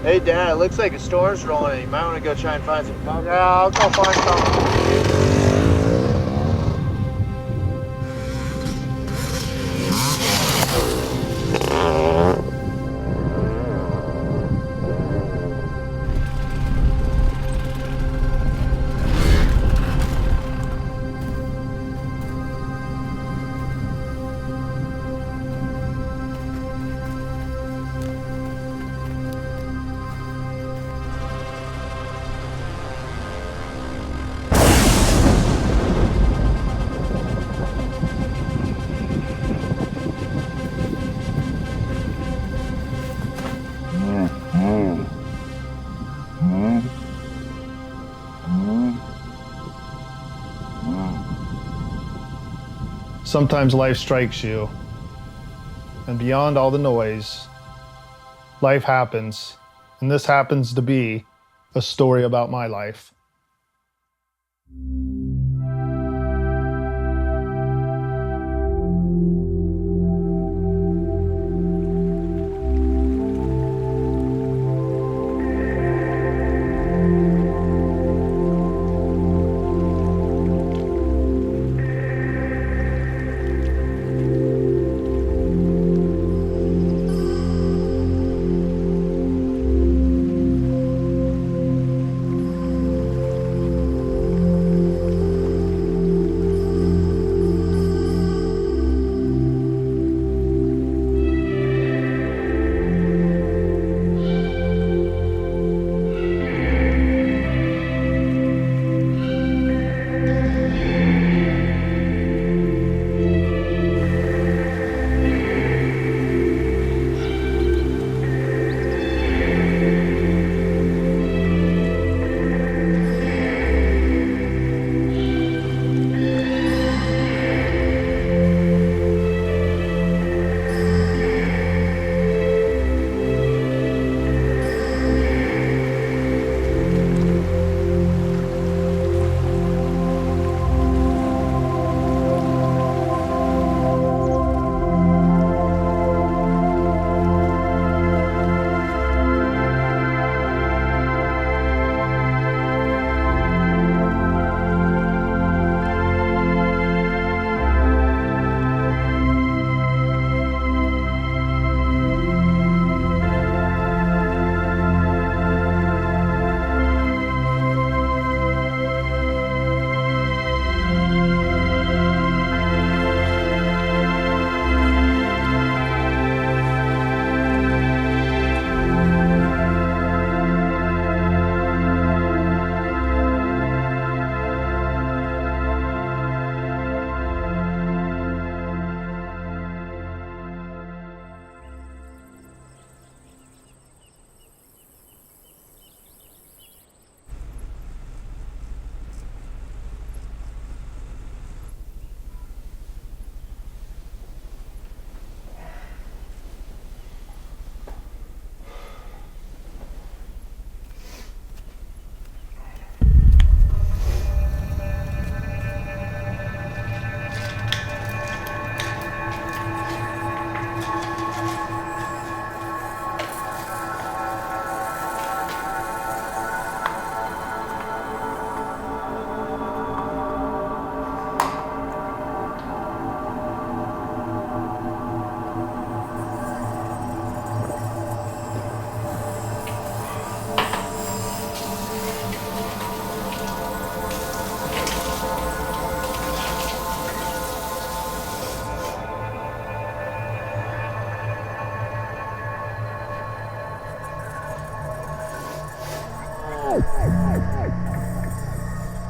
Hey, Dad, it looks like a storm's rolling in. You might want to go try and find some cover. Yeah, I'll go find some. Sometimes life strikes you, and beyond all the noise, life happens, and this happens to be a story about my life.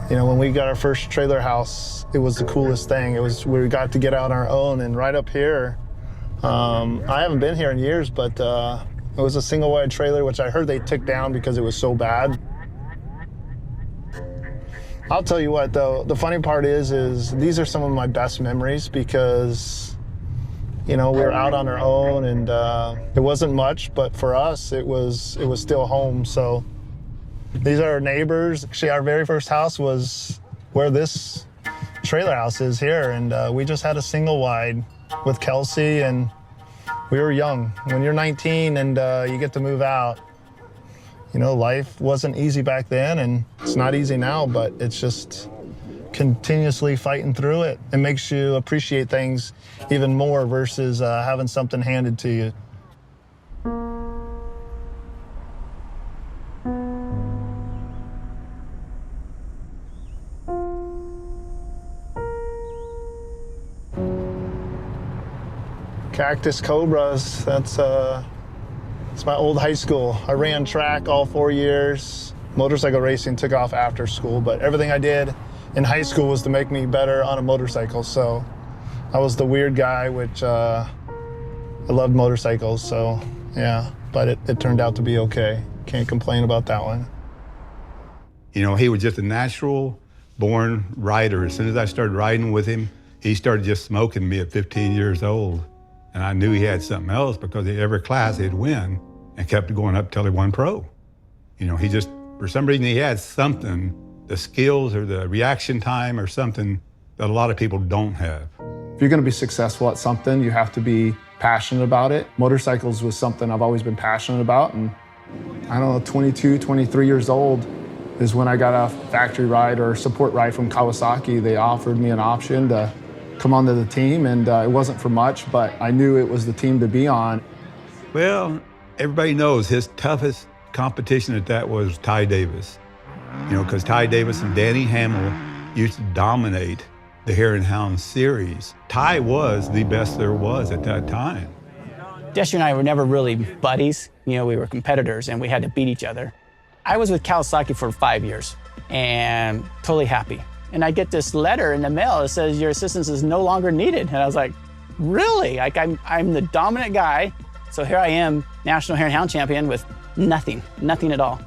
You know, when we got our first trailer house, it was the coolest thing. It was we got to get out on our own, and right up here, I haven't been here in years, but it was a single wide trailer, which I heard they took down because it was so bad. I'll tell you what, though, the funny part is these are some of my best memories because, you know, we were out on our own, and it wasn't much, but for us, it was still home. So these are our neighbors. Actually, our very first house was where this trailer house is here, and we just had a single wide with Kelsey, and we were young. When you're 19 and you get to move out, You know, life wasn't easy back then, and it's not easy now, but it's just continuously fighting through it. It makes you appreciate things even more versus having something handed to you. Cactus Cobras, that's my old high school. I ran track all 4 years. Motorcycle racing took off after school, but everything I did in high school was to make me better on a motorcycle. So I was the weird guy, which I loved motorcycles, so yeah, but it turned out to be okay. Can't complain about that one. You know, he was just a natural born rider. As soon as I started riding with him, he started just smoking me at 15 years old. And I knew he had something else because in every class he'd win and kept going up till he won pro. You know, he just, for some reason he had something, the skills or the reaction time or something that a lot of people don't have. If you're gonna be successful at something, you have to be passionate about it. Motorcycles was something I've always been passionate about, and I don't know, 22, 23 years old is when I got a factory ride or support ride from Kawasaki. They offered me an option to come onto the team, and it wasn't for much, but I knew it was the team to be on. Well, everybody knows his toughest competition at that was Ty Davis. You know, because Ty Davis and Danny Hamill used to dominate the Hare and Hound series. Ty was the best there was at that time. Destry and I were never really buddies. You know, we were competitors and we had to beat each other. I was with Kawasaki for 5 years and totally happy. And I get this letter in the mail that says your assistance is no longer needed. And I was like, really? Like I'm the dominant guy. So here I am, National Hare and Hound Champion with nothing at all.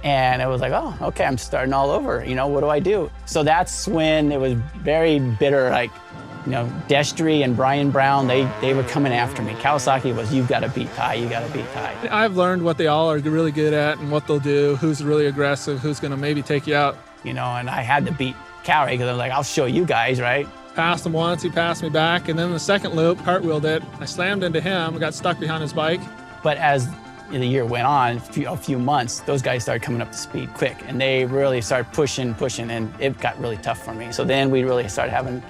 And it was like, oh, okay, I'm starting all over. You know, what do I do? So that's when it was very bitter. Like, you know, Destry and Brian Brown, they were coming after me. Kawasaki was, you've got to beat Ty, you got to beat Ty. I've learned what they all are really good at and what they'll do, who's really aggressive, who's going to maybe take you out. You know, and I had to beat Cowrie because I was like, I'll show you guys, right? Passed him once, he passed me back, and then in the second loop, cartwheeled it. I slammed into him, got stuck behind his bike. But as the year went on, a few months, those guys started coming up to speed quick, and they really started pushing, and it got really tough for me. So then we really started having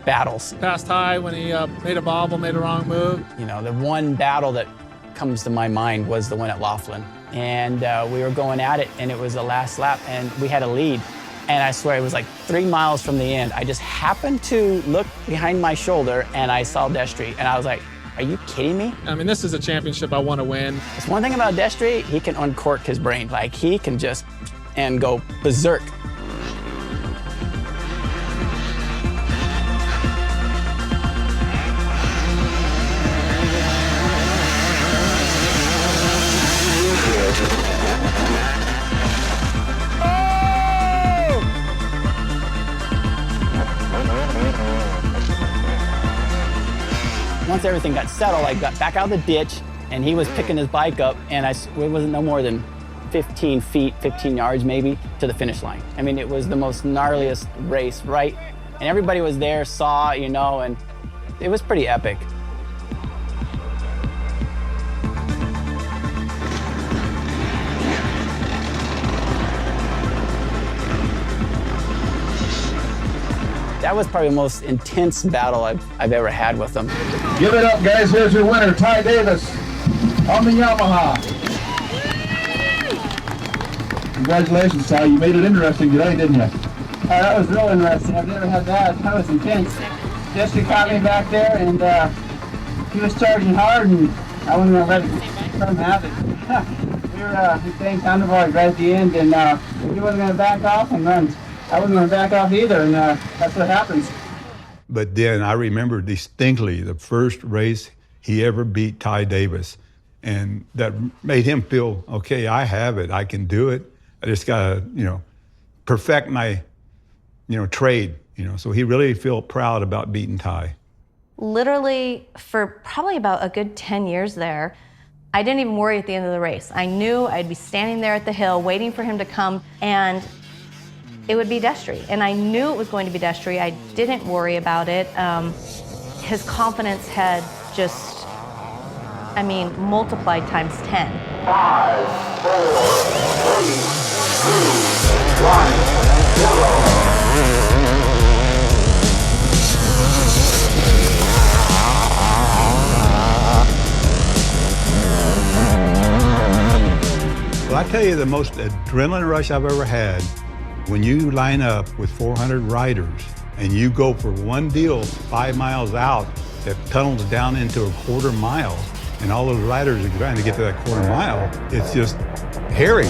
battles. Passed Ty when he made a bobble, made a wrong move. You know, the one battle that comes to my mind was the one at Laughlin. And we were going at it, and it was the last lap, and we had a lead. And I swear, it was like 3 miles from the end. I just happened to look behind my shoulder, and I saw Destry, and I was like, are you kidding me? I mean, this is a championship I want to win. It's one thing about Destry, he can uncork his brain. Like, he can just, and go berserk. Once everything got settled, I got back out of the ditch, and he was picking his bike up, and it wasn't no more than 15 feet, 15 yards maybe, to the finish line. I mean, it was the most gnarliest race, right? And everybody was there, saw, you know, and it was pretty epic. That was probably the most intense battle I've ever had with them. Give it up, guys. Here's your winner, Ty Davis, on the Yamaha. Congratulations, Ty. You made it interesting today, didn't you? That was real interesting. I've never had that. That was intense. Destry caught me back there, and he was charging hard, and I wasn't going to let him have it. We were staying counterboard right at the end, and he wasn't going to back off and run. I wasn't going to back off either, and that's what happens. But then I remember distinctly the first race he ever beat Ty Davis. And that made him feel, okay, I have it, I can do it. I just gotta, you know, perfect my, you know, trade, you know. So he really felt proud about beating Ty. Literally for probably about a good 10 years there, I didn't even worry at the end of the race. I knew I'd be standing there at the hill waiting for him to come, and it would be Destry, and I knew it was going to be Destry. I didn't worry about it. His confidence had just, I mean, multiplied times 10. 5, 4, 3, 2, 1, 0. Well, I tell you, the most adrenaline rush I've ever had, when you line up with 400 riders and you go for one deal 5 miles out that tunnels down into a quarter mile, and all those riders are trying to get to that quarter mile, it's just hairy.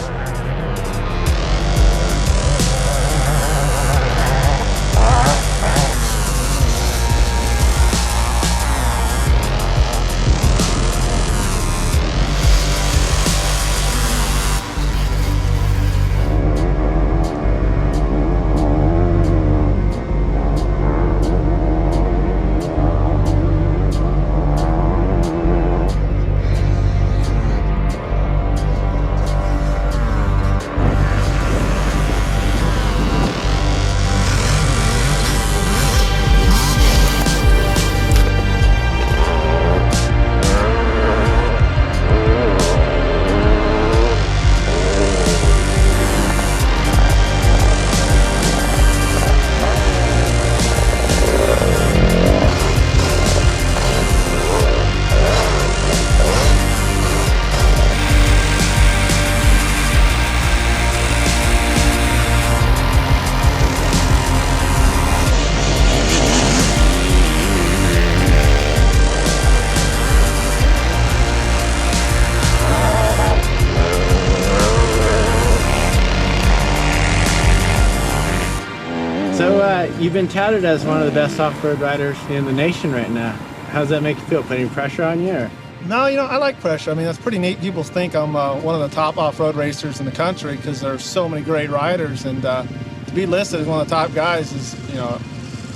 You've been touted as one of the best off-road riders in the nation right now. How does that make you feel? Putting pressure on you? Or? No, you know, I like pressure. I mean, that's pretty neat. People think I'm one of the top off-road racers in the country because there's so many great riders, and to be listed as one of the top guys is, you know, a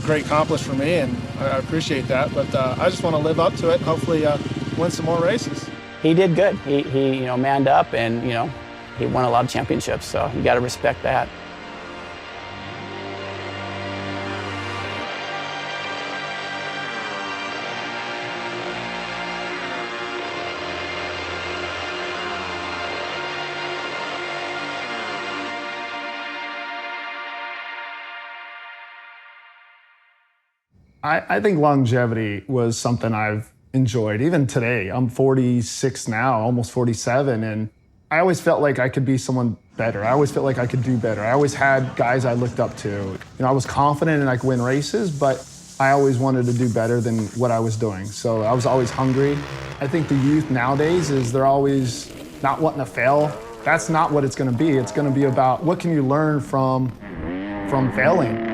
great accomplishment for me, and I appreciate that. But I just want to live up to it and hopefully win some more races. He did good. He you know, manned up, and you know, he won a lot of championships. So you got to respect that. I think longevity was something I've enjoyed. Even today, I'm 46 now, almost 47, and I always felt like I could be someone better. I always felt like I could do better. I always had guys I looked up to. You know, I was confident and I could win races, but I always wanted to do better than what I was doing. So I was always hungry. I think the youth nowadays is they're always not wanting to fail. That's not what it's gonna be. It's gonna be about what can you learn from failing.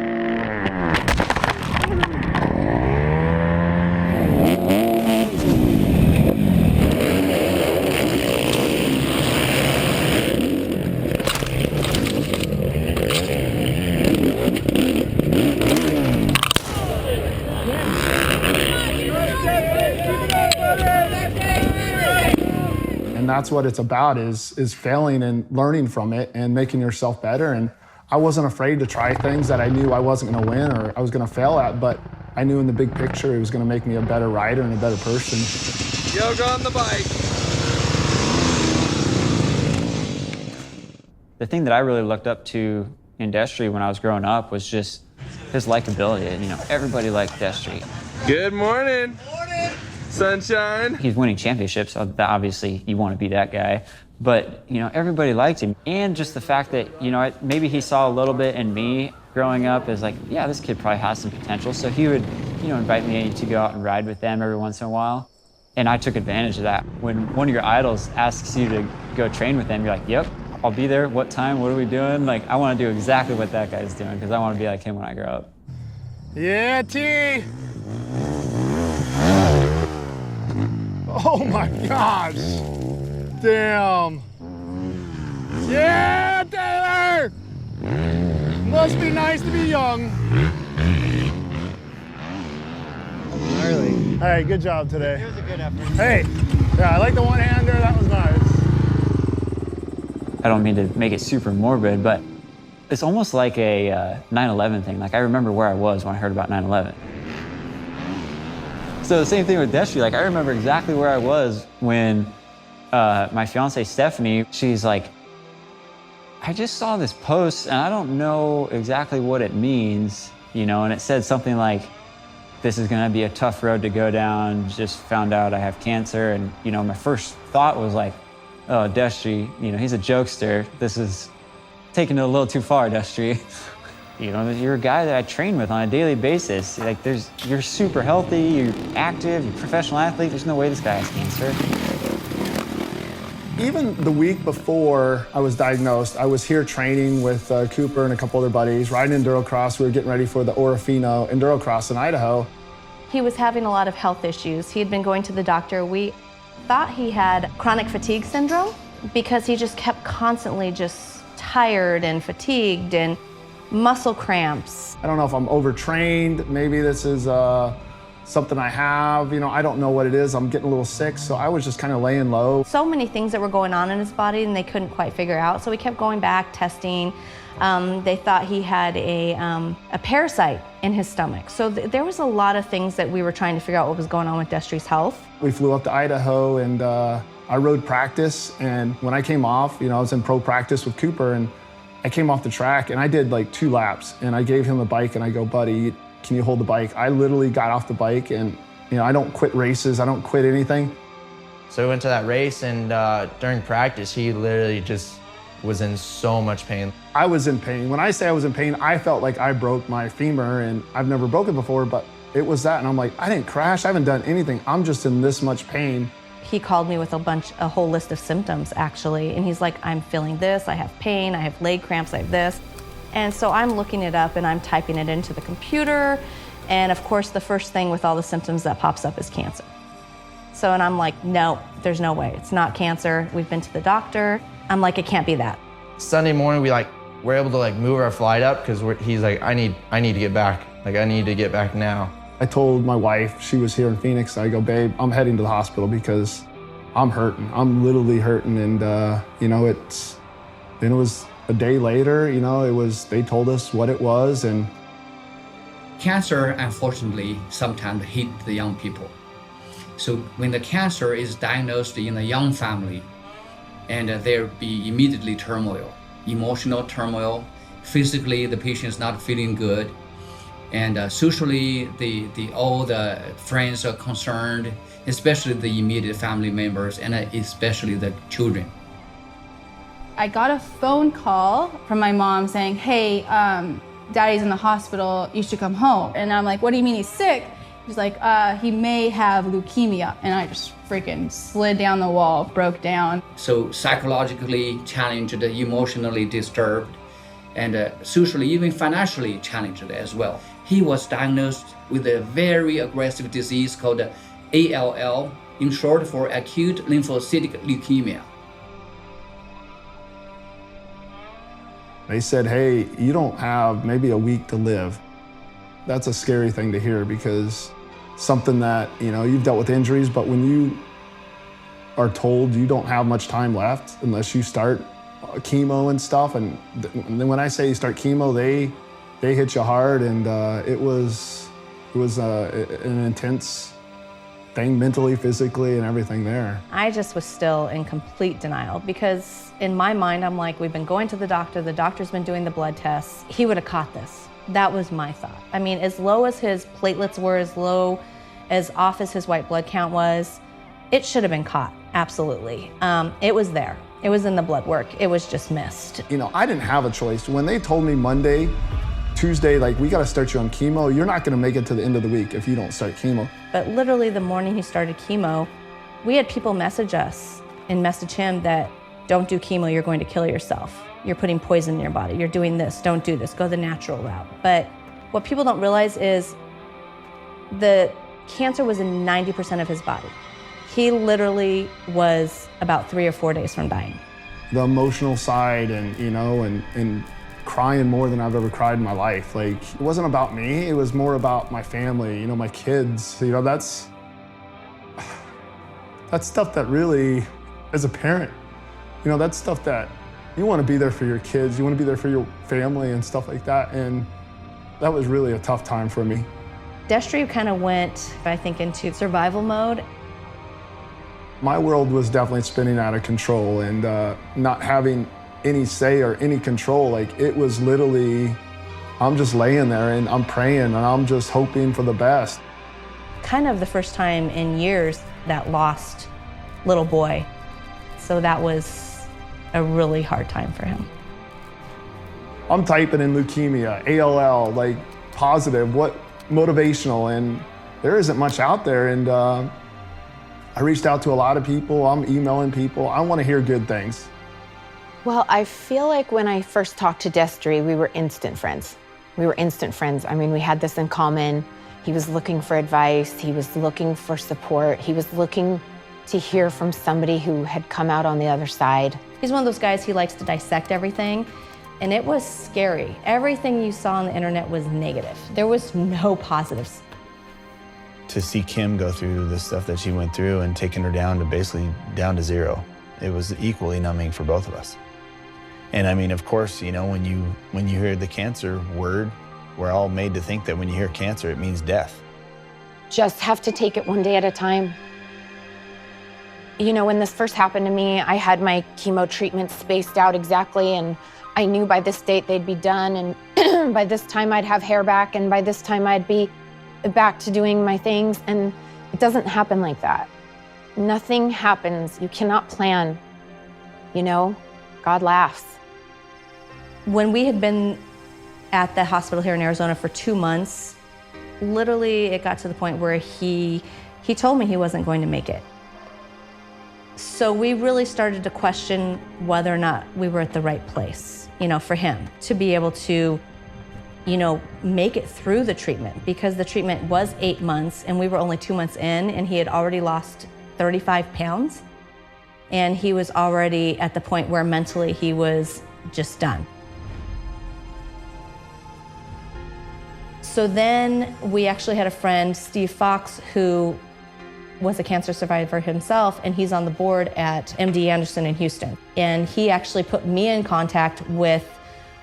And that's what it's about, is failing and learning from it and making yourself better. And I wasn't afraid to try things that I knew I wasn't gonna win or I was gonna fail at, but I knew in the big picture it was gonna make me a better rider and a better person. Yoga on the bike. The thing that I really looked up to in Destry when I was growing up was just his likability. And, you know, everybody liked Destry. Good morning. Morning. Sunshine. He's winning championships, so obviously you want to be that guy. But, you know, everybody liked him. And just the fact that, you know, maybe he saw a little bit in me growing up as like, yeah, this kid probably has some potential. So he would, you know, invite me to go out and ride with them every once in a while. And I took advantage of that. When one of your idols asks you to go train with them, you're like, yep, I'll be there. What time? What are we doing? Like, I want to do exactly what that guy's doing because I want to be like him when I grow up. Yeah, T. Oh my gosh. Damn. Yeah, Taylor! Must be nice to be young. Gnarly. All right, good job today. It was a good effort. Hey, yeah, I like the one-hander. That was nice. I don't mean to make it super morbid, but it's almost like a 9/11 thing. Like, I remember where I was when I heard about 9/11. So the same thing with Destry. Like, I remember exactly where I was when my fiance Stephanie, she's like, I just saw this post and I don't know exactly what it means, you know, and it said something like, this is gonna be a tough road to go down, just found out I have cancer. And, you know, my first thought was like, oh, Destry, you know, he's a jokester. This is taking it a little too far, Destry. You know, you're a guy that I train with on a daily basis. Like, you're super healthy, you're active, you're a professional athlete. There's no way this guy has cancer. Even the week before I was diagnosed, I was here training with Cooper and a couple other buddies, riding enduro cross. We were getting ready for the Orofino enduro cross in Idaho. He was having a lot of health issues. He had been going to the doctor. We thought he had chronic fatigue syndrome because he just kept constantly just tired and fatigued and muscle cramps. I don't know if I'm overtrained. Maybe this is something I have. You know, I don't know what it is. I'm getting a little sick, so I was just kind of laying low. So many things that were going on in his body and they couldn't quite figure out. So we kept going back, testing. They thought he had a parasite in his stomach. So there was a lot of things that we were trying to figure out what was going on with Destry's health. We flew up to Idaho and I rode practice. And when I came off, you know, I was in pro practice with Cooper and I came off the track and I did like 2 laps and I gave him the bike and I go, buddy, can you hold the bike? I literally got off the bike and, you know, I don't quit races. I don't quit anything. So we went to that race and during practice, he literally just was in so much pain. I was in pain. When I say I was in pain, I felt like I broke my femur and I've never broken before, but it was that. And I'm like, I didn't crash. I haven't done anything. I'm just in this much pain. He called me with a whole list of symptoms actually. And he's like, I'm feeling this, I have pain, I have leg cramps, I have this. And so I'm looking it up and I'm typing it into the computer. And of course, the first thing with all the symptoms that pops up is cancer. So, and I'm like, no, there's no way. It's not cancer. We've been to the doctor. I'm like, it can't be that. Sunday morning, we're able to move our flight up because he's like, I need to get back. Like, I need to get back now. I told my wife, she was here in Phoenix, I go, babe, I'm heading to the hospital because I'm hurting. I'm literally hurting. And, you know, then it was a day later, you know, they told us what it was. And cancer, unfortunately, sometimes hit the young people. So when the cancer is diagnosed in a young family, and there be immediately turmoil, emotional turmoil, physically the patient is not feeling good, and socially all the friends are concerned, especially the immediate family members and especially the children. I got a phone call from my mom saying, hey, Daddy's in the hospital, you should come home. And I'm like, what do you mean he's sick? He's like, he may have leukemia. And I just freaking slid down the wall, broke down. So psychologically challenged, emotionally disturbed, and socially, even financially challenged as well. He was diagnosed with a very aggressive disease called ALL, in short for acute lymphocytic leukemia. They said, hey, you don't have maybe a week to live. That's a scary thing to hear because something that, you know, you've dealt with injuries, but when you are told you don't have much time left unless you start chemo and stuff, and then when I say you start chemo, they hit you hard, and it was an intense thing mentally, physically, and everything there. I just was still in complete denial because in my mind, I'm like, we've been going to the doctor's been doing the blood tests. He would have caught this. That was my thought. I mean, as low as his platelets were, as off as his white blood count was, it should have been caught, absolutely. It was there. It was in the blood work. It was just missed. You know, I didn't have a choice. When they told me Monday, Tuesday, like, we gotta start you on chemo, you're not gonna make it to the end of the week if you don't start chemo. But literally the morning he started chemo, we had people message us and message him that, don't do chemo, you're going to kill yourself. You're putting poison in your body. You're doing this, don't do this, go the natural route. But what people don't realize is the cancer was in 90% of his body. He literally was about 3 or 4 days from dying. The emotional side and, you know, and crying more than I've ever cried in my life. Like, it wasn't about me, it was more about my family, you know, my kids. You know, that's stuff that really, as a parent, you know, that's stuff that you want to be there for your kids, you want to be there for your family and stuff like that. And that was really a tough time for me. Destry kind of went, I think, into survival mode. My world was definitely spinning out of control, and not having any say or any control. Like, it was literally, I'm just laying there and I'm praying and I'm just hoping for the best. Kind of the first time in years that lost little boy. So that was a really hard time for him. I'm typing in leukemia, ALL, like positive, what motivational, and there isn't much out there. And I reached out to a lot of people. I'm emailing people. I want to hear good things. Well, I feel like when I first talked to Destry, we were instant friends. We were instant friends. I mean, we had this in common. He was looking for advice. He was looking for support. He was looking to hear from somebody who had come out on the other side. He's one of those guys, he likes to dissect everything, and it was scary. Everything you saw on the internet was negative. There was no positives. To see Kim go through the stuff that she went through and taking her down to basically down to zero, it was equally numbing for both of us. And I mean, of course, you know, when you hear the cancer word, we're all made to think that when you hear cancer, it means death. Just have to take it one day at a time. You know, when this first happened to me, I had my chemo treatment spaced out exactly, and I knew by this date they'd be done, and by this time I'd have hair back, and by this time I'd be back to doing my things, and it doesn't happen like that. Nothing happens. You cannot plan. You know, God laughs. When we had been at the hospital here in Arizona for 2 months, literally it got to the point where he told me he wasn't going to make it. So we really started to question whether or not we were at the right place, you know, for him to be able to, you know, make it through the treatment, because the treatment was 8 months and we were only 2 months in, and he had already lost 35 pounds. And he was already at the point where mentally he was just done. So then we actually had a friend, Steve Fox, who was a cancer survivor himself, and he's on the board at MD Anderson in Houston. And he actually put me in contact with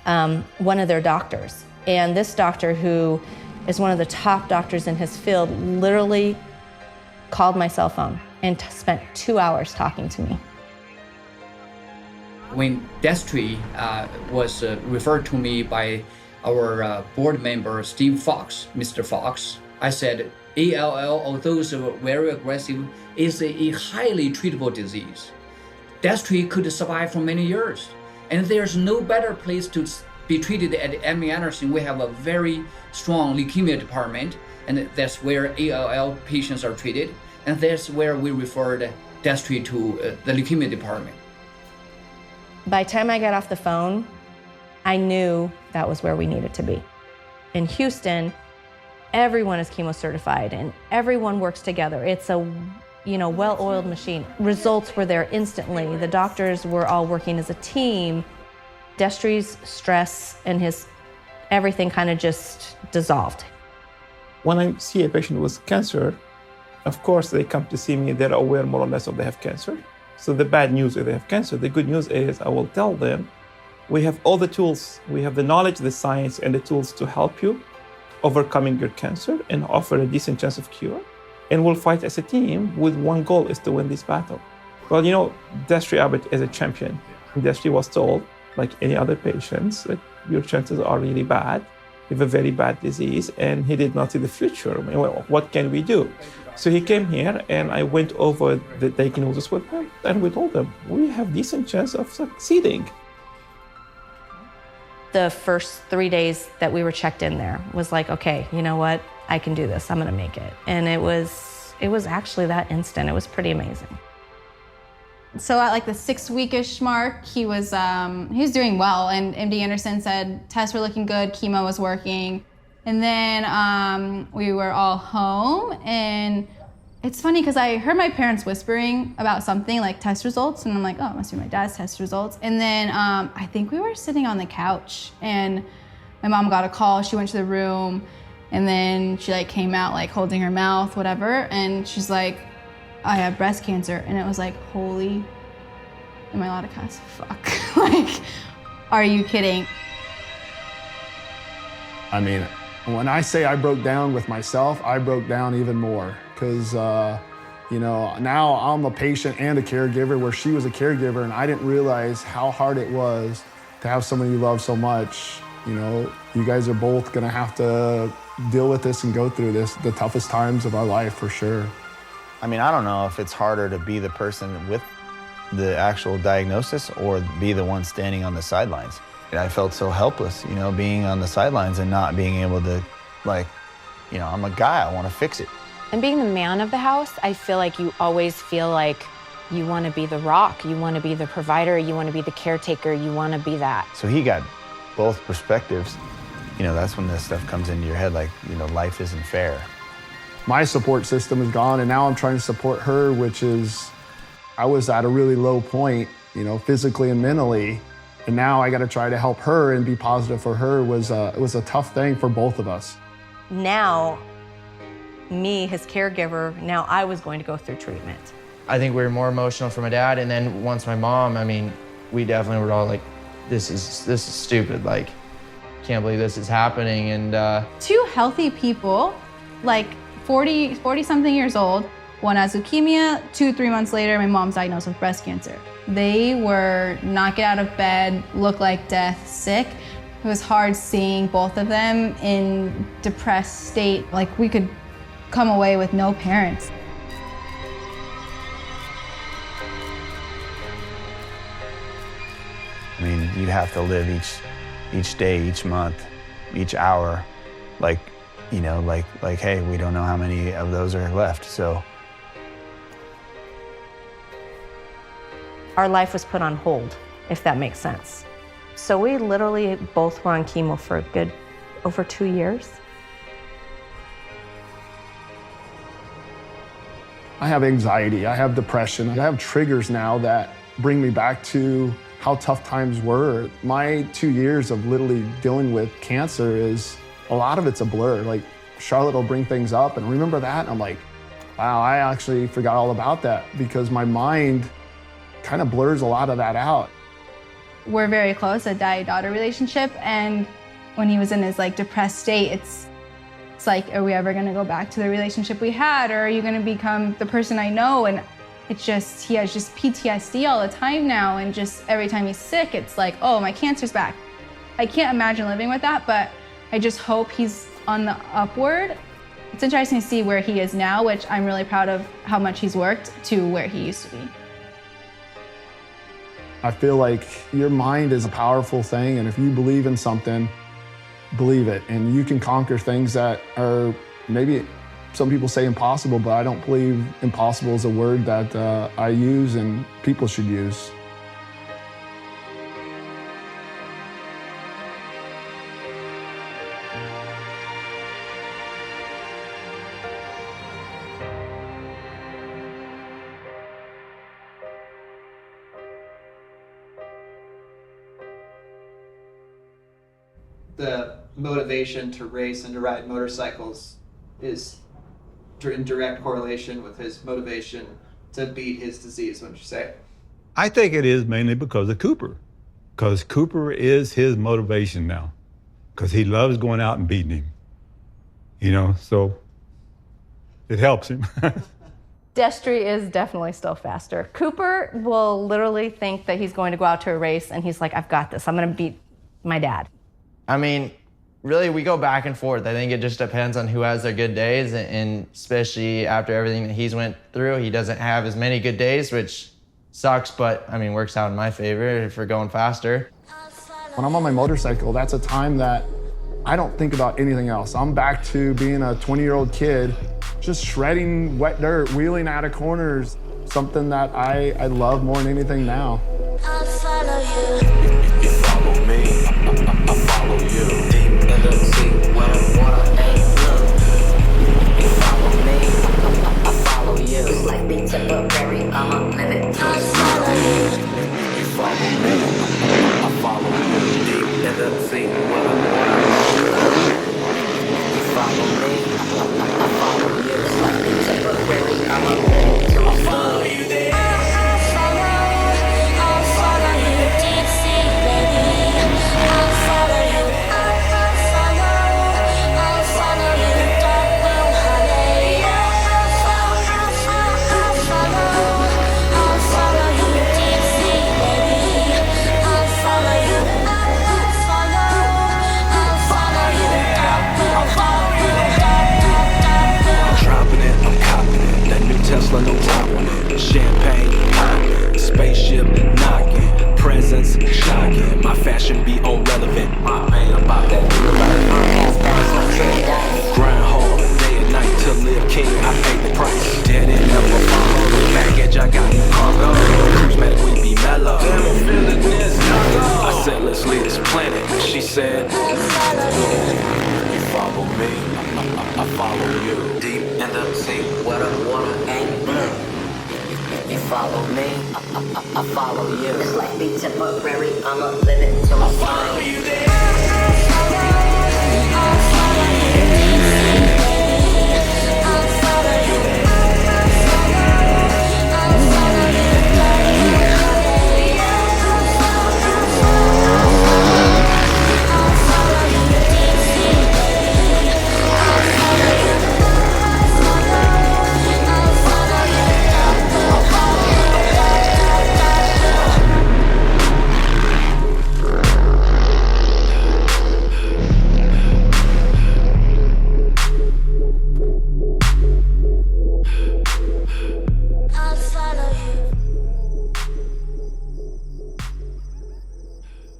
one of their doctors. And this doctor, who is one of the top doctors in his field, literally called my cell phone and spent 2 hours talking to me. When Destry was referred to me by our board member, Steve Fox, Mr. Fox, I said, ALL, although it's very aggressive, is a highly treatable disease. Destry could survive for many years, and there's no better place to be treated at MD Anderson. We have a very strong leukemia department, and that's where ALL patients are treated, and that's where we referred Destry to the leukemia department. By the time I got off the phone, I knew that was where we needed to be. In Houston, everyone is chemo certified and everyone works together. It's a, you know, well-oiled machine. Results were there instantly. The doctors were all working as a team. Destry's stress and his everything kind of just dissolved. When I see a patient with cancer, of course they come to see me, they're aware more or less of they have cancer. So the bad news is they have cancer. The good news is I will tell them, we have all the tools. We have the knowledge, the science, and the tools to help you overcoming your cancer and offer a decent chance of cure. And we'll fight as a team with one goal, is to win this battle. Well, you know, Destry Abbott is a champion. Destry was told, like any other patients, that your chances are really bad. You have a very bad disease, and he did not see the future. I mean, well, what can we do? So he came here, and I went over the diagnosis with him, and we told them, we have decent chance of succeeding. The first 3 days that we were checked in there was like, okay, you know what? I can do this. I'm gonna make it. And it was actually that instant. It was pretty amazing. So at like the 6-week-ish mark, he was doing well, and MD Anderson said tests were looking good, chemo was working. And then we were all home, and it's funny because I heard my parents whispering about something like test results, and I'm like, oh, it must be my dad's test results. And then I think we were sitting on the couch, and my mom got a call. She went to the room, and then she like came out like holding her mouth, whatever, and she's like, I have breast cancer. And it was like, holy, am I allowed to cuss? Fuck. Like, are you kidding? I mean, when I say I broke down with myself, I broke down even more, because You know, now I'm a patient and a caregiver, where she was a caregiver, and I didn't realize how hard it was to have someone you love so much. You know, you guys are both gonna have to deal with this and go through this, the toughest times of our life, for sure. I mean, I don't know if it's harder to be the person with the actual diagnosis or be the one standing on the sidelines. I felt so helpless, you know, being on the sidelines and not being able to, like, you know, I'm a guy, I want to fix it. And being the man of the house, I feel like you always feel like you want to be the rock, you want to be the provider, you want to be the caretaker, you want to be that. So he got both perspectives. You know, that's when this stuff comes into your head, like, you know, life isn't fair. My support system is gone, and now I'm trying to support her, which is, I was at a really low point, you know, physically and mentally, and now I got to try to help her and be positive for her. It was a tough thing for both of us. Now, me, his caregiver, now I was going to go through treatment. I think we were more emotional for my dad, and then once my mom, I mean, we definitely were all like, this is stupid, like, can't believe this is happening. And Two healthy people, like 40-something years old, one has leukemia, 2-3 months later, my mom's diagnosed with breast cancer. They were not get out of bed, look like death, sick. It was hard seeing both of them in depressed state, like we could come away with no parents. I mean, you have to live each day, each month, each hour, like, you know, like, hey, we don't know how many of those are left, so. Our life was put on hold, if that makes sense. So we literally both were on chemo for a good over 2 years. I have anxiety, I have depression, I have triggers now that bring me back to how tough times were. My 2 years of literally dealing with cancer is, a lot of it's a blur. Like, Charlotte will bring things up and remember that, and I'm like, wow, I actually forgot all about that, because my mind kind of blurs a lot of that out. We're very close, a daddy-daughter relationship, and when he was in his like depressed state, it's like, are we ever gonna go back to the relationship we had, or are you gonna become the person I know? And it's just, he has just PTSD all the time now, and just every time he's sick, it's like, oh, my cancer's back. I can't imagine living with that, but I just hope he's on the upward. It's interesting to see where he is now, which I'm really proud of how much he's worked to where he used to be. I feel like your mind is a powerful thing, and if you believe in something, believe it, and you can conquer things that are maybe some people say impossible, but I don't believe impossible is a word that I use and people should use. The motivation to race and to ride motorcycles is in direct correlation with his motivation to beat his disease, wouldn't you say? I think it is mainly because of Cooper, because Cooper is his motivation now, because he loves going out and beating him, you know, so it helps him. Destry is definitely still faster. Cooper will literally think that he's going to go out to a race and he's like, I've got this, I'm gonna beat my dad. I mean, really, we go back and forth. I think it just depends on who has their good days, and especially after everything that he's went through, he doesn't have as many good days, which sucks, but I mean, works out in my favor if we're going faster. When I'm on my motorcycle, that's a time that I don't think about anything else. I'm back to being a 20-year-old kid, just shredding wet dirt, wheeling out of corners, something that I love more than anything now. I'll follow you. You follow me, I follow you. Deep in the sea where water ain't blue. You follow me, I follow you. It's like beats up a berry, I'ma live it. I'll follow you. You follow me, I follow you. Deep in the sea where water ain't blue. You follow me, I follow you. It's like beats up a berry, I'ma live it. I'll follow you there. I'll follow you deep sea. follow you. Deep in the sea, where the water ain't blue. You follow me, I follow you. It's like be temporary, I'ma live it till I follow you there.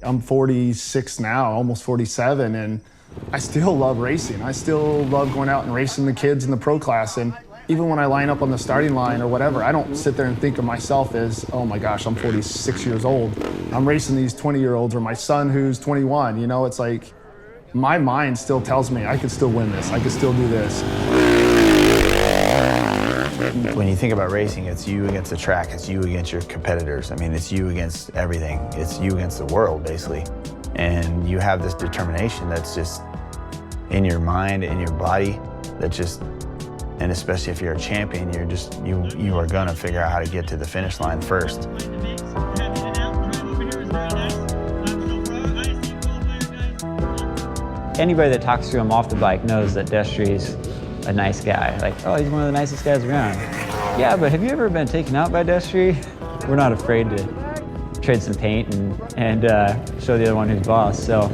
I'm 46 now, almost 47, and I still love racing. I still love going out and racing the kids in the pro class. And even when I line up on the starting line or whatever, I don't sit there and think of myself as, oh my gosh, I'm 46 years old. I'm racing these 20-year-olds or my son who's 21. You know, it's like my mind still tells me I could still win this. I could still do this. When you think about racing, it's you against the track, it's you against your competitors. I mean, it's you against everything. It's you against the world, basically. And you have this determination that's just in your mind, in your body, that just, and especially if you're a champion, you are gonna figure out how to get to the finish line first. Anybody that talks to him off the bike knows that Destry's a nice guy. Like, oh, he's one of the nicest guys around. Yeah, but have you ever been taken out by Destry? We're not afraid to trade some paint and show the other one who's boss. So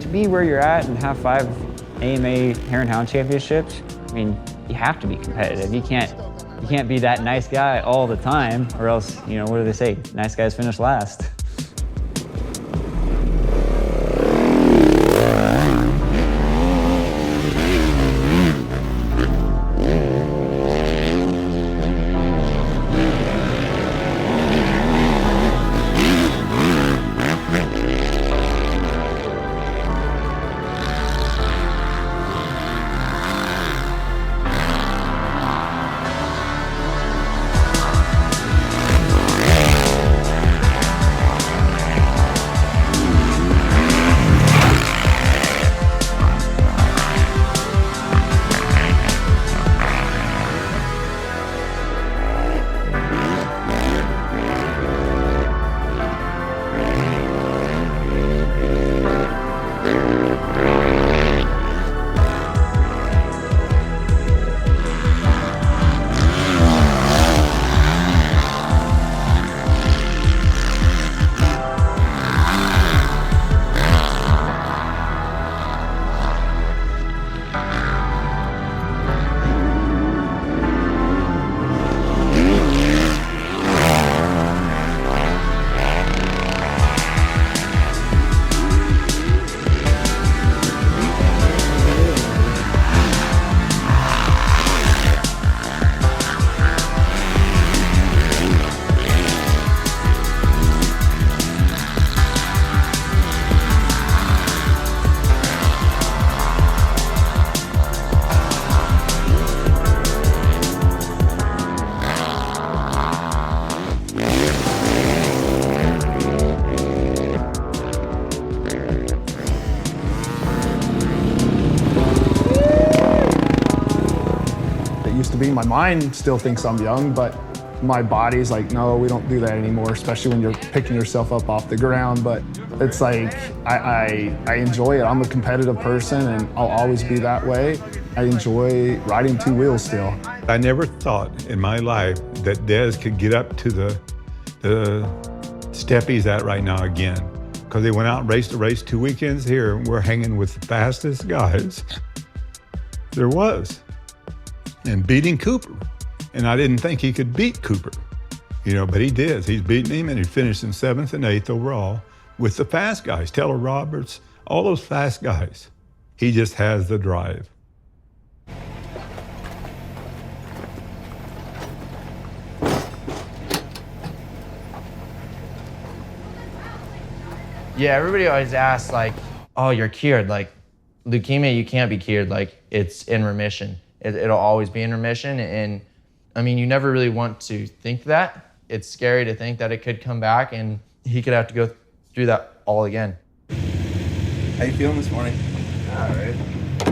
to be where you're at and have 5 AMA Hare and Hound championships, I mean, you have to be competitive. You can't be that nice guy all the time, or else, you know, what do they say? Nice guys finish last. My mind still thinks I'm young, but my body's like, no, we don't do that anymore, especially when you're picking yourself up off the ground. But it's like, I enjoy it. I'm a competitive person and I'll always be that way. I enjoy riding 2 wheels still. I never thought in my life that Des could get up to the step he's at right now again. Because they went out and raced a race 2 weekends here, and we're hanging with the fastest guys there was. And beating Cooper. And I didn't think he could beat Cooper, you know, but he did. He's beaten him, and he finished in 7th and 8th overall with the fast guys, Taylor Roberts, all those fast guys. He just has the drive. Yeah, everybody always asks, like, oh, you're cured. Like, leukemia, you can't be cured. Like, it's in remission. It'll always be in remission. And I mean, you never really want to think that. It's scary to think that it could come back and he could have to go through that all again. How you feeling this morning? All right.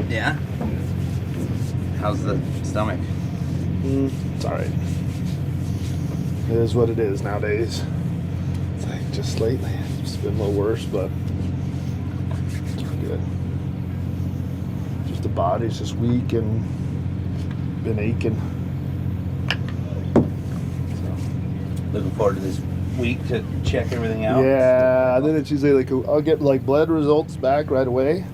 Yeah? How's the stomach? It's all right. It is what it is nowadays. It's like just lately, it's been a little worse, but it's good. Just the body's just weak and been aching. Looking forward to this week to check everything out? Yeah, then it's usually like, I'll get like blood results back right away,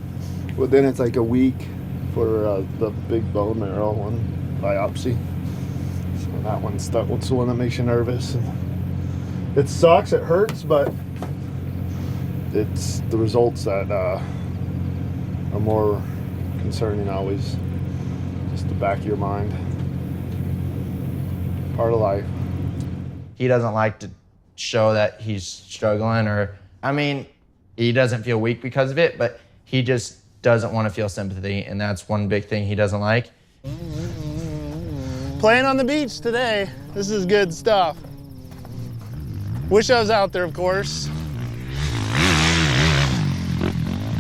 but then it's like a week for the big bone marrow one, biopsy. So that one's stuck. What's the one that makes you nervous? And it sucks, it hurts, but it's the results that are more concerning always. Just the back of your mind. Part of life. He doesn't like to show that he's struggling, or, I mean, he doesn't feel weak because of it, but he just doesn't want to feel sympathy, and that's one big thing he doesn't like. Playing on the beach today. This is good stuff. Wish I was out there, of course.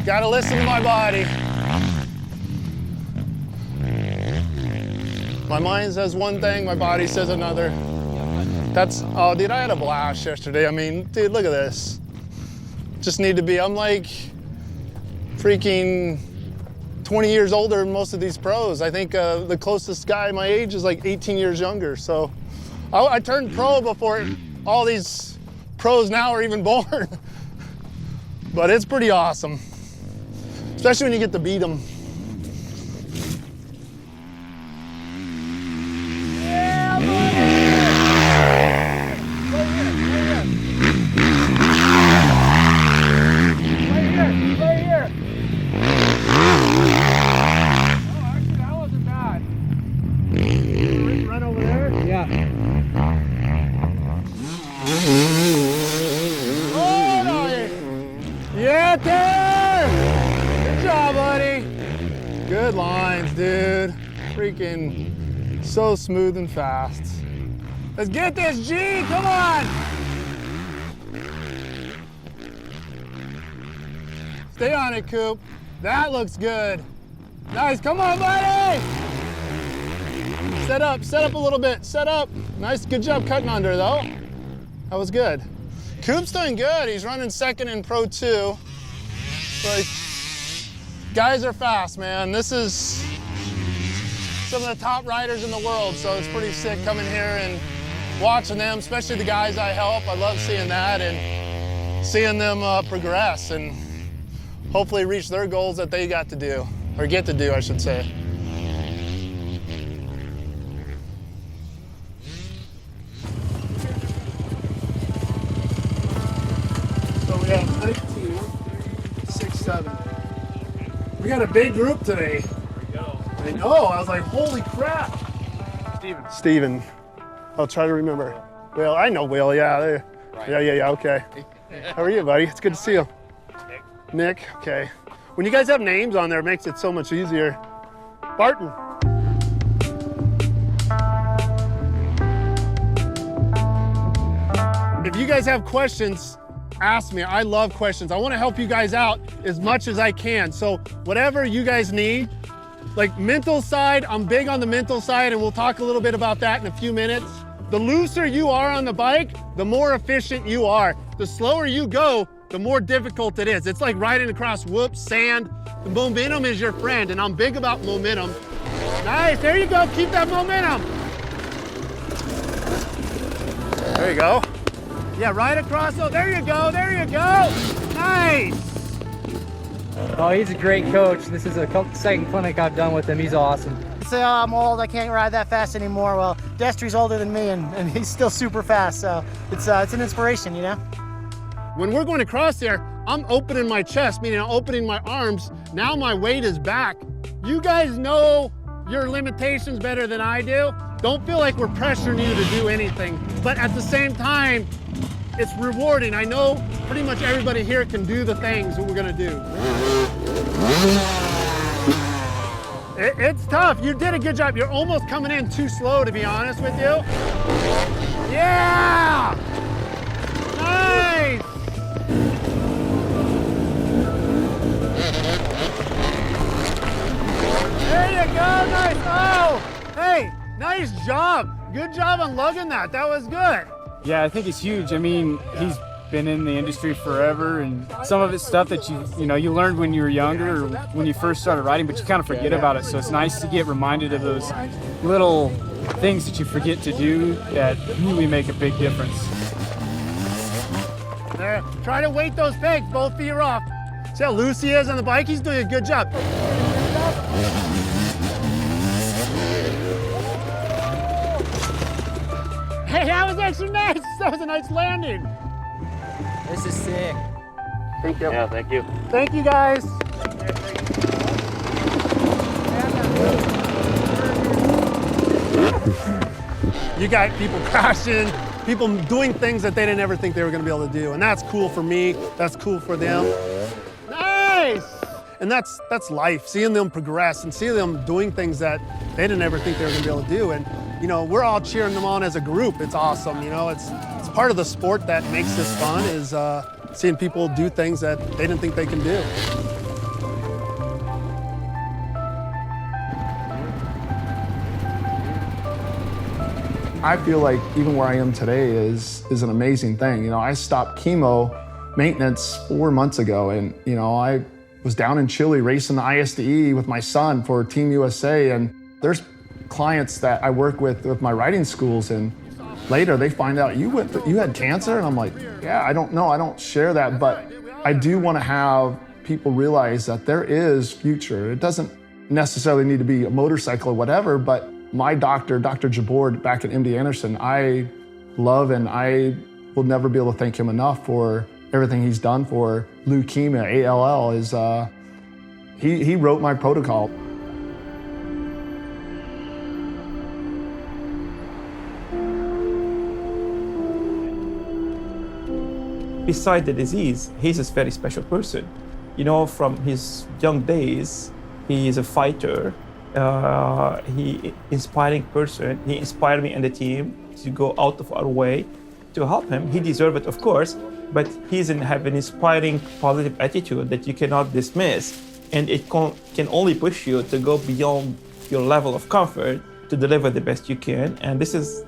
Gotta listen to my body. My mind says one thing, my body says another. Oh, dude, I had a blast yesterday. I mean, dude, look at this. Just need to be, I'm like freaking 20 years older than most of these pros. I think the closest guy my age is like 18 years younger. So I turned pro before all these pros now are even born. But it's pretty awesome, especially when you get to beat them. Good lines, dude. Freaking so smooth and fast. Let's get this, G, come on! Stay on it, Coop. That looks good. Nice, come on, buddy! Set up a little bit, set up. Nice, good job cutting under, though. That was good. Coop's doing good. He's running second in Pro 2. Like, guys are fast, man. This is some of the top riders in the world, so it's pretty sick coming here and watching them, especially the guys I help. I love seeing that and seeing them progress and hopefully reach their goals that they got to do, or get to do, I should say. So we have 19, 6, 7. We got a big group today. I know, I was like, holy crap. Steven. I'll try to remember. Will, I know Will, yeah. Yeah, okay. How are you, buddy? It's good to see you. Nick, okay. When you guys have names on there, it makes it so much easier. Barton. If you guys have questions, ask me. I love questions. I want to help you guys out as much as I can. So whatever you guys need, like mental side, I'm big on the mental side, and we'll talk a little bit about that in a few minutes. The looser you are on the bike, the more efficient you are. The slower you go, the more difficult it is. It's like riding across sand. The momentum is your friend, and I'm big about momentum. Nice, there you go, keep that momentum. There you go. Yeah, right across, oh, there you go, nice. Oh, he's a great coach. This is a second clinic I've done with him. He's awesome. Say, oh, I'm old, I can't ride that fast anymore. Well, Destry's older than me, and he's still super fast, so it's an inspiration, you know? When we're going across there, I'm opening my chest, meaning I'm opening my arms. Now my weight is back. You guys know your limitations better than I do. Don't feel like we're pressuring you to do anything, but at the same time, it's rewarding. I know pretty much everybody here can do the things that we're gonna do. It's tough. You did a good job. You're almost coming in too slow, to be honest with you. Yeah! Nice! There you go, nice. Oh, hey, nice job. Good job on lugging that. That was good. Yeah, I think it's huge. I mean, he's been in the industry forever, and some of it's stuff that you learned when you were younger or when you first started riding, but you kind of forget about it. So it's nice to get reminded of those little things that you forget to do that really make a big difference. There, try to weight those pegs. Both feet are off. See how loose he is on the bike? He's doing a good job. Hey, that was actually nice. That was a nice landing. This is sick. Thank you. Yeah, thank you. Thank you, guys. You got people crashing, people doing things that they didn't ever think they were going to be able to do. And that's cool for me. That's cool for them. Nice! And that's life, seeing them progress and seeing them doing things that they didn't ever think they were going to be able to do. And, you know, we're all cheering them on as a group. It's awesome. You know, it's part of the sport that makes this fun is seeing people do things that they didn't think they can do. I feel like even where I am today is an amazing thing. You know, I stopped chemo maintenance 4 months ago, and, you know, I was down in Chile racing the ISDE with my son for Team USA, and there's clients that I work with my riding schools, and later they find out you had cancer, and I'm like, yeah, I don't know, I don't share that, but I do want to have people realize that there is future. It doesn't necessarily need to be a motorcycle or whatever, but my doctor, Dr. Jabbour back at MD Anderson, I love, and I will never be able to thank him enough for everything he's done for leukemia, ALL. He wrote my protocol. Beside the disease, he's a very special person. You know, from his young days, he is a fighter. He inspiring person. He inspired me and the team to go out of our way to help him. He deserves it, of course, but he's have an inspiring, positive attitude that you cannot dismiss, and it can only push you to go beyond your level of comfort to deliver the best you can, and this is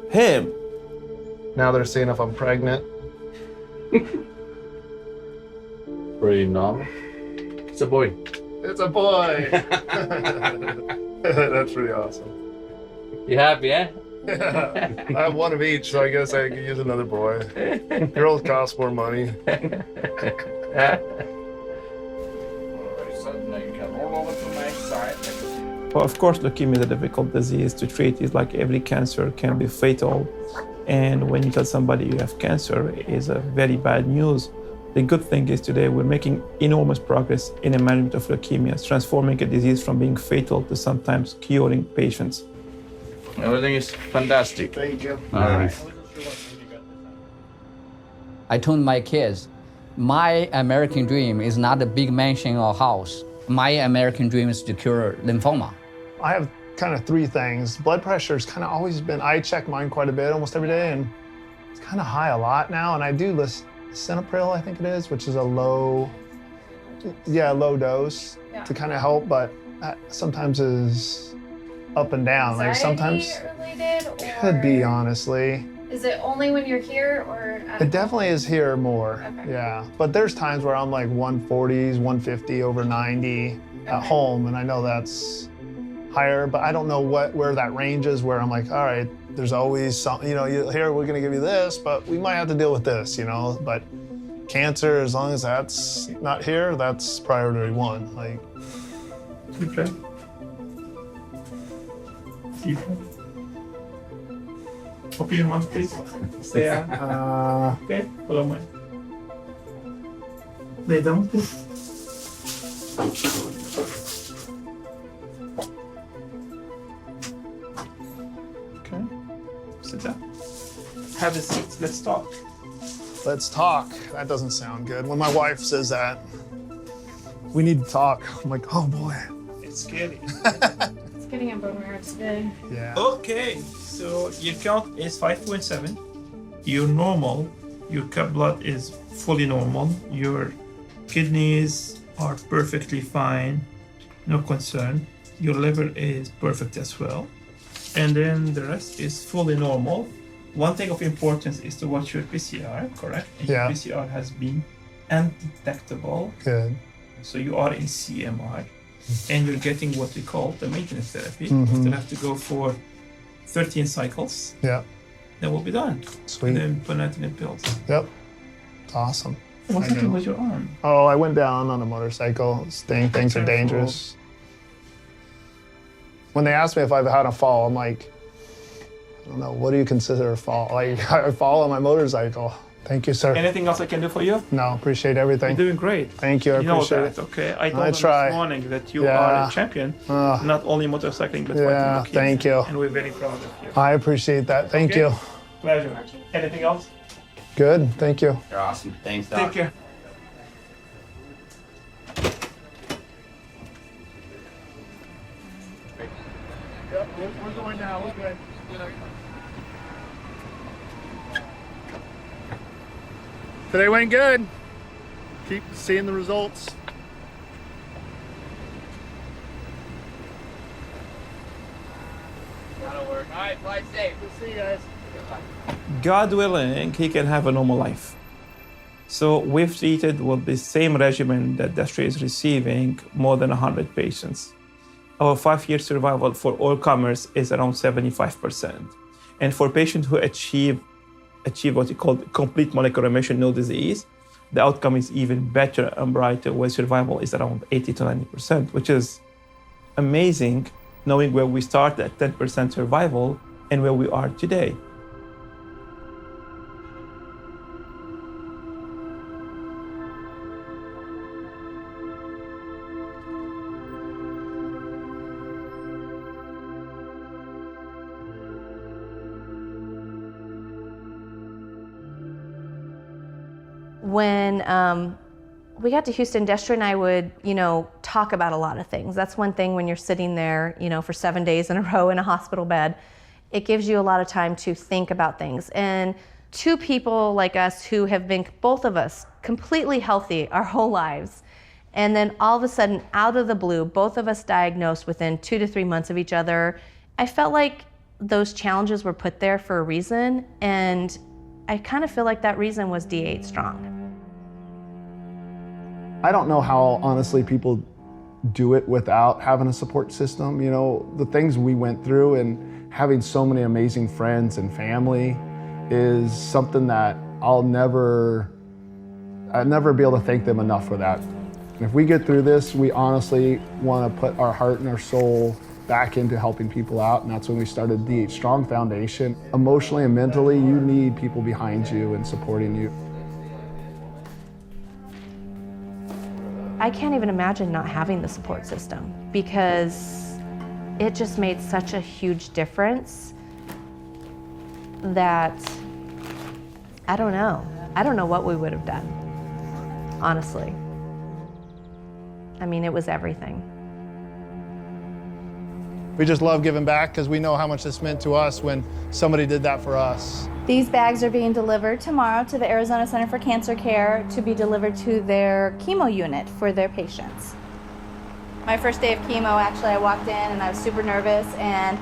him. Now they're seeing if I'm pregnant. Pretty normal. It's a boy. It's a boy. That's pretty awesome. You happy, eh? I have one of each, so I guess I could use another boy. Girls cost more money. Well, of course, leukemia is a difficult disease to treat. It's like every cancer can be fatal. And when you tell somebody you have cancer, it is a very bad news. The good thing is today we're making enormous progress in the management of leukemia, transforming a disease from being fatal to sometimes curing patients. Everything is fantastic. Thank you. All right. I told my kids, my American dream is not a big mansion or house. My American dream is to cure lymphoma. I have kind of three things. Blood pressure's kind of always been, I check mine quite a bit almost every day, and it's kind of high a lot now, and I do lisinopril, I think it is, which is a low dose to kind of help, but that sometimes is up and down. Like sometimes related, or could be, honestly. Is it only when you're here, or It definitely is here more, Okay. yeah. But there's times where I'm like 140s, 150 over 90 at home, and I know that's higher, but I don't know where that range is, where I'm like, all right, there's always something, you know, here we're gonna give you this, but we might have to deal with this, you know. But cancer, as long as that's not here, that's priority one. Like. Okay. Open your mouth, please. Stay out. Okay, follow me. Lay down, please. Okay, sit down. Have a seat, let's talk. Let's talk. That doesn't sound good. When my wife says that, we need to talk. I'm like, oh boy. It's scary. It's getting a bone marrow today. Yeah. Okay, so your count is 5.7. You're normal. Your cut blood is fully normal. Your kidneys are perfectly fine. No concern. Your liver is perfect as well. And then the rest is fully normal. One thing of importance is to watch your PCR, correct? And Yeah. Your PCR has been undetectable. Good. So you are in CMR and you're getting what we call the maintenance therapy. Mhm. You still have to go for 13 cycles. Yeah. Then we'll be done. Sweet. And then Panatinib pills. Yep. It's awesome. What's I happening know. with your arm? Oh, I went down on a motorcycle. Things are Careful. dangerous. When they asked me if I've had a fall, I'm like, I don't know, what do you consider a fall? Like, I fall on my motorcycle. Thank you, sir. Anything else I can do for you? No, appreciate everything. You're doing great. Thank you, I You know appreciate that, it. okay? I told I them try. this morning that you Yeah. are a champion, not only motorcycling, but Yeah, fighting thank you. And we're very proud of you. I appreciate that. Thank Okay. you. Pleasure. Anything else? Good, thank you. You're awesome. Thanks, Doc. Take care. Yep, we're going now. We're good. Today went good. Keep seeing the results. That'll work. All right, fly safe. We'll see you guys. God willing, he can have a normal life. So we've treated with the same regimen that Destry is receiving more than 100 patients. Our 5-year survival for all comers is around 75%. And for patients who achieve what you call complete molecular remission, no disease, the outcome is even better and brighter, where survival is around 80 to 90%, which is amazing, knowing where we start at 10% survival and where we are today. When we got to Houston, Destry and I would, talk about a lot of things. That's one thing when you're sitting there, for 7 days in a row in a hospital bed, it gives you a lot of time to think about things. And two people like us who have been, both of us, completely healthy our whole lives, and then all of a sudden, out of the blue, both of us diagnosed within 2 to 3 months of each other, I felt like those challenges were put there for a reason, and I kind of feel like that reason was D8 strong. I don't know how, honestly, people do it without having a support system. The things we went through and having so many amazing friends and family is something that I'll never be able to thank them enough for that. And if we get through this, we honestly want to put our heart and our soul back into helping people out, and that's when we started the D8 Strong Foundation. Emotionally and mentally, you need people behind you and supporting you. I can't even imagine not having the support system, because it just made such a huge difference that I don't know. I don't know what we would have done, honestly. I mean, it was everything. We just love giving back because we know how much this meant to us when somebody did that for us. These bags are being delivered tomorrow to the Arizona Center for Cancer Care to be delivered to their chemo unit for their patients. My first day of chemo, actually, I walked in and I was super nervous, and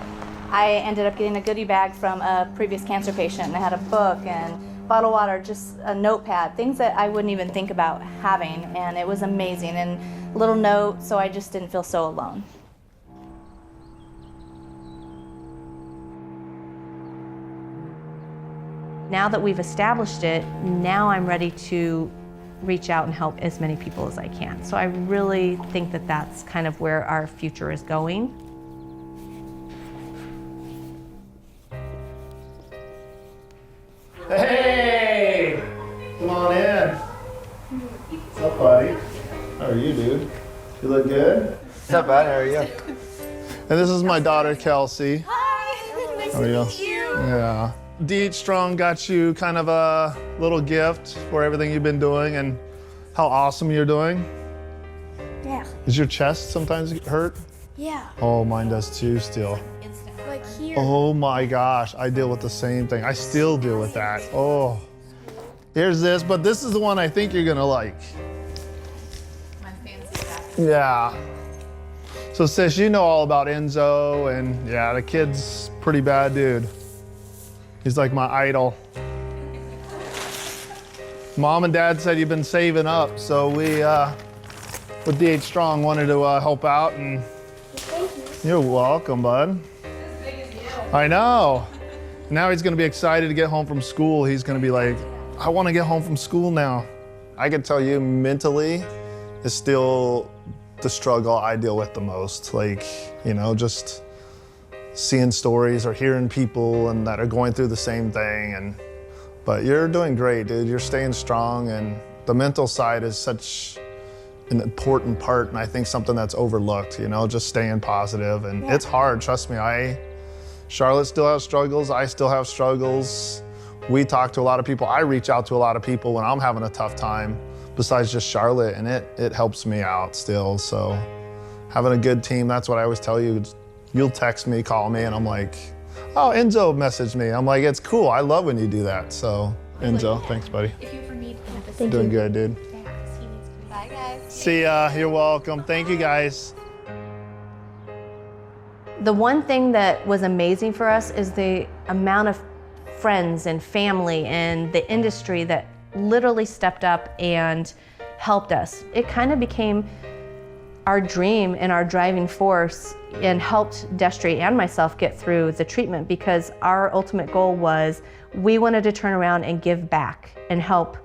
I ended up getting a goodie bag from a previous cancer patient, and I had a book and bottled water, just a notepad, things that I wouldn't even think about having, and it was amazing, and a little note, so I just didn't feel so alone. Now that we've established it, now I'm ready to reach out and help as many people as I can. So I really think that that's kind of where our future is going. Hey! Come on in. What's up, buddy? How are you, dude? You look good? What's up, bud? How are you? And this is my daughter, Kelsey. Hi, nice How are to you? meet you. Yeah. D8 Strong got you kind of a little gift for everything you've been doing and how awesome you're doing. Yeah. Does your chest sometimes hurt? Yeah. Oh, mine does too still. Like here. Oh my gosh, I deal with the same thing. I still deal with that. Oh, here's this, but this is the one I think you're gonna like. My fancy hat. Yeah. So sis, you know all about Enzo, and yeah, the kid's pretty bad dude. He's like my idol. Mom and Dad said you've been saving up, so we, with DH Strong, wanted to help out, and you're welcome, bud. I know. Now he's gonna be excited to get home from school. He's gonna be like, I wanna get home from school now. I can tell you mentally is still the struggle I deal with the most. Like, you know, just seeing stories or hearing people and that are going through the same thing. But you're doing great, dude. You're staying strong, and the mental side is such an important part, and I think something that's overlooked, you know, just staying positive. And it's hard, trust me. Charlotte still has struggles. I still have struggles. We talk to a lot of people. I reach out to a lot of people when I'm having a tough time, besides just Charlotte, and it helps me out still. So having a good team, that's what I always tell you. You'll text me, call me, and I'm like, oh, Enzo messaged me. I'm like, it's cool. I love when you do that. So Enzo, thanks, buddy. If you ever need Doing good, dude. Bye, guys. See ya. You're welcome. Thank you, guys. The one thing that was amazing for us is the amount of friends and family and the industry that literally stepped up and helped us. It kind of became our dream and our driving force, and helped Destry and myself get through the treatment, because our ultimate goal was we wanted to turn around and give back and help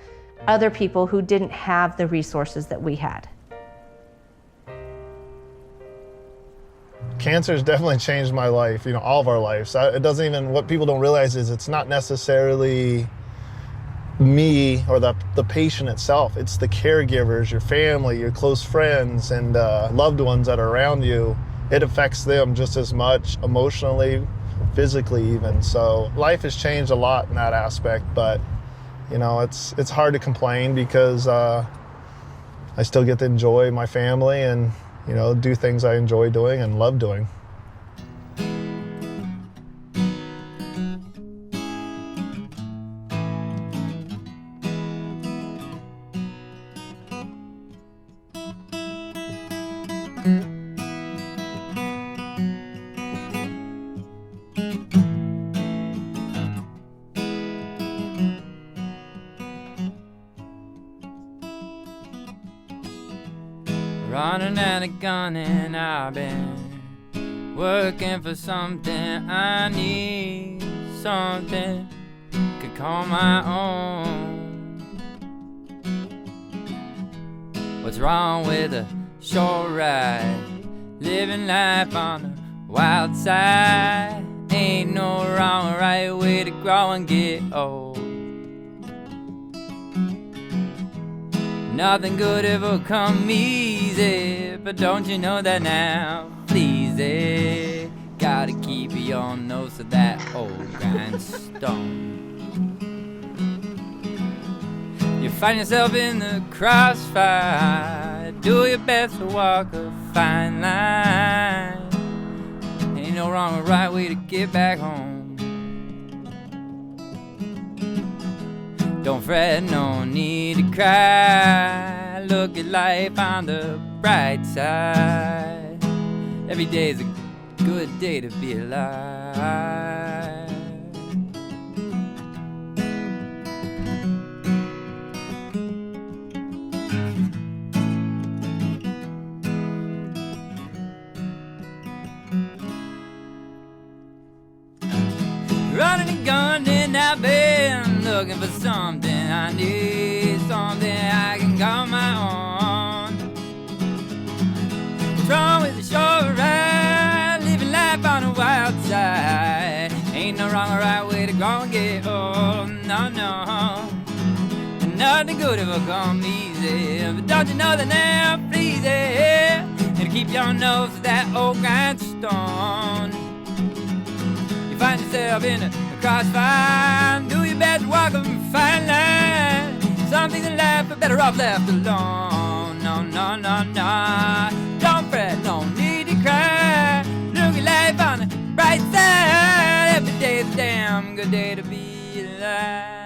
other people who didn't have the resources that we had. Cancer has definitely changed my life, you know, all of our lives. It doesn't even, what people don't realize is it's not necessarily me or the patient itself. It's the caregivers, your family, your close friends, and loved ones that are around you. It affects them just as much emotionally, physically even. So life has changed a lot in that aspect, but you know, it's hard to complain because I still get to enjoy my family and, you know, do things I enjoy doing and love doing. Running out of gun and I've been working for something I need, something could call my own. What's wrong with a short ride, living life on the wild side? Ain't no wrong or right way to grow and get old. Nothing good ever come easy, but don't you know that now? Please, gotta keep your nose to that old grindstone. You find yourself in the crossfire, do your best to walk a fine line. Ain't no wrong or right way to get back home. Don't fret, no need to cry. Look at life on the bright side. Every day's a good day to be alive. Running a gun and I've been looking for something I need, something I can call my own. What's wrong with the short ride, living life on the wild side? Ain't no wrong or right way to go and get old, no, no. And nothing good ever come easy, but don't you know that now, please, and keep your nose to that old grindstone. You find yourself in a crossfire, do your best to walk a fine line. Some things in life are better off left alone. No, no, no, no. Don't fret, no need to cry. a damn good day to be alive.